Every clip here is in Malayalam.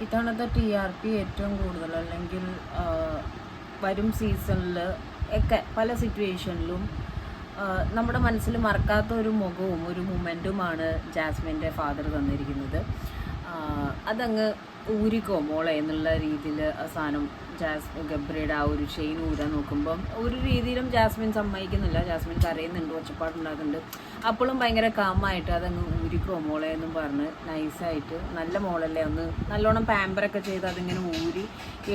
ഇത്തവണത്തെ TRP ഏറ്റവും കൂടുതൽ, അല്ലെങ്കിൽ വരും സീസണിൽ ഒക്കെ പല സിറ്റുവേഷനിലും നമ്മുടെ മനസ്സിൽ മറക്കാത്ത ഒരു മുഖവും ഒരു മൊമെൻറ്റുമാണ് ജാസ്മിൻ്റെ ഫാദർ തന്നിരിക്കുന്നത്. അതങ്ങ് ഊരിക്കോ മോളെ എന്നുള്ള രീതിയിൽ അവസാനം ഗബ്രിയുടെ ആ ഒരു ചെയിൻ ഊരാൻ നോക്കുമ്പം ഒരു രീതിയിലും ജാസ്മിൻ സമ്മതിക്കുന്നില്ല. ജാസ്മിൻ കരയുന്നുണ്ട്, ഒച്ചപ്പാടുണ്ടാക്കുന്നുണ്ട്. അപ്പോഴും ഭയങ്കര കാമായിട്ട് അതങ്ങ് ഊരിക്കോ മോളെ എന്നും പറഞ്ഞ് നൈസായിട്ട്, നല്ല മോളല്ലേ, ഒന്ന് നല്ലോണം പാമ്പറൊക്കെ ചെയ്ത് അതിങ്ങനെ ഊരി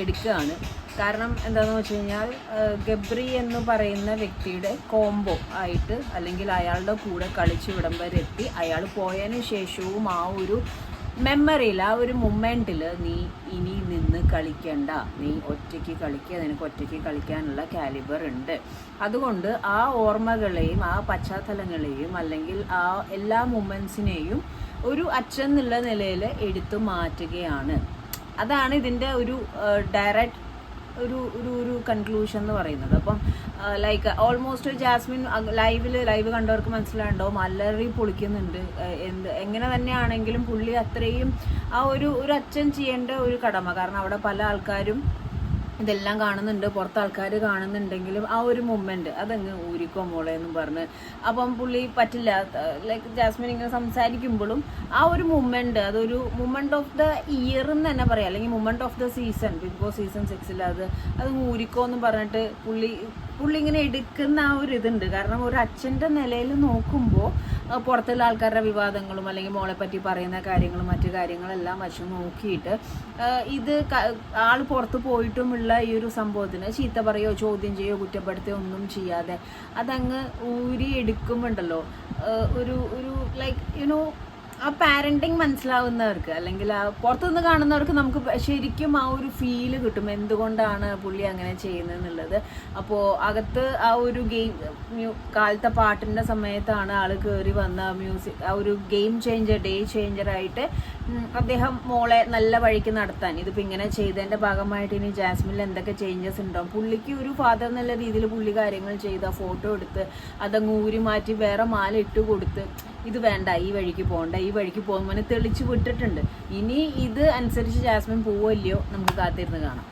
എടുക്കുകയാണ്. കാരണം എന്താണെന്ന് വെച്ച് കഴിഞ്ഞാൽ ഗബ്രി എന്ന് പറയുന്ന വ്യക്തിയുടെ കോംബോ ആയിട്ട്, അല്ലെങ്കിൽ അയാളുടെ കൂടെ കളിച്ച് ഇവിടം വരെ എത്തി, അയാൾ പോയതിന് ശേഷവും ആ ഒരു മെമ്മറിയിൽ, ആ ഒരു മൊമെൻറ്റിൽ നീ ഇനി നിന്ന് കളിക്കണ്ട, നീ ഒറ്റയ്ക്ക് കളിക്കുക, നിനക്ക് ഒറ്റയ്ക്ക് കളിക്കാനുള്ള കാലിബർ ഉണ്ട്. അതുകൊണ്ട് ആ ഓർമ്മകളെയും ആ പശ്ചാത്തലങ്ങളെയും അല്ലെങ്കിൽ ആ എല്ലാ മൊമെൻറ്റ്സിനെയും ഒരു അച്ഛൻ എന്നുള്ള നിലയിൽ എടുത്തു മാറ്റുകയാണ്. അതാണ് ഇതിൻ്റെ ഒരു ഡയറക്റ്റ് ഒരു കൺക്ലൂഷൻ എന്ന് പറയുന്നത്. അപ്പം ലൈക്ക് ഓൾമോസ്റ്റ് ജാസ്മിൻ ലൈവ് കണ്ടവർക്ക് മനസ്സിലായിട്ടുണ്ടാവും, അലറി പൊളിക്കുന്നുണ്ട്. എങ്ങനെ തന്നെയാണെങ്കിലും പുള്ളി അത്രയും ആ ഒരു അച്ഛൻ ചെയ്യേണ്ട ഒരു കടമ. കാരണം അവിടെ പല ആൾക്കാരും ഇതെല്ലാം കാണുന്നുണ്ട്, പുറത്ത് ആൾക്കാർ കാണുന്നുണ്ടെങ്കിലും ആ ഒരു മൊമെൻറ്റ് അതങ്ങ് ഊരിക്കോ മോളെ എന്നും പറഞ്ഞ്. അപ്പം പുള്ളി പറ്റില്ല, ലൈക്ക് ജാസ്മിൻ ഇങ്ങനെ സംസാരിക്കുമ്പോഴും ആ ഒരു മൊമെൻറ്റ്, അതൊരു മൊമെൻറ്റ് ഓഫ് ദ ഇയർ എന്ന് തന്നെ പറയാം, അല്ലെങ്കിൽ moment of the season, Bigg Boss season 6 അത് ഊരിക്കോ എന്ന് പറഞ്ഞിട്ട് പുള്ളി ഇങ്ങനെ എടുക്കുന്ന ആ ഒരു ഇതുണ്ട്. കാരണം ഒരു അച്ഛൻ്റെ നിലയിൽ നോക്കുമ്പോൾ പുറത്തുള്ള ആൾക്കാരുടെ വിവാദങ്ങളും അല്ലെങ്കിൽ മോളെ പറ്റി പറയുന്ന കാര്യങ്ങളും മറ്റു കാര്യങ്ങളെല്ലാം വച്ച് നോക്കിയിട്ട് ഇത് ആൾ പുറത്ത് പോയിട്ടുമുള്ള ഈ ഒരു സംഭവത്തിന് ചീത്ത പറയുകയോ ചോദ്യം ചെയ്യുകയോ കുറ്റപ്പെടുത്തുകയോ ഒന്നും ചെയ്യാതെ അതങ്ങ് ഊരി എടുക്കുമ്പോണ്ടല്ലോ, ഒരു ലൈക്ക് യുനോ ആ പാരൻറ്റിങ് മനസ്സിലാവുന്നവർക്ക്, അല്ലെങ്കിൽ ആ പുറത്തുനിന്ന് കാണുന്നവർക്ക് നമുക്ക് ശരിക്കും ആ ഒരു ഫീല് കിട്ടും എന്തുകൊണ്ടാണ് പുള്ളി അങ്ങനെ ചെയ്യുന്നത് എന്നുള്ളത്. അപ്പോൾ അകത്ത് ആ ഒരു കാലത്തെ പാട്ടിൻ്റെ സമയത്താണ് ആൾ കയറി വന്ന മ്യൂസിക്, ആ ഒരു ഗെയിം ചേഞ്ചർ, ഡേ ചേഞ്ചറായിട്ട് അദ്ദേഹം മോളെ നല്ല വഴിക്ക് നടത്താൻ, ഇതിപ്പോൾ ഇങ്ങനെ ചെയ്തതിൻ്റെ ഭാഗമായിട്ട് ഇനി ജാസ്മിനിൽ എന്തൊക്കെ ചേഞ്ചസ് ഉണ്ടാവും, പുള്ളിക്ക് ഒരു ഫാദർ എന്നുള്ള രീതിയിൽ പുള്ളി കാര്യങ്ങൾ ചെയ്ത് ആ ഫോട്ടോ എടുത്ത് അതങ്ങ് ഊരി മാറ്റി വേറെ മാല ഇട്ട് കൊടുത്ത് ഇത് വേണ്ട, ഈ വഴിക്ക് പോകണ്ട, ഈ വഴിക്ക് പോകുമ്പോൾ തെളിച്ച് വിട്ടിട്ടുണ്ട്. ഇനി ഇത് അനുസരിച്ച് ജാസ്മിൻ പോവില്ലയോ നമുക്ക് കാത്തിരുന്ന് കാണാം.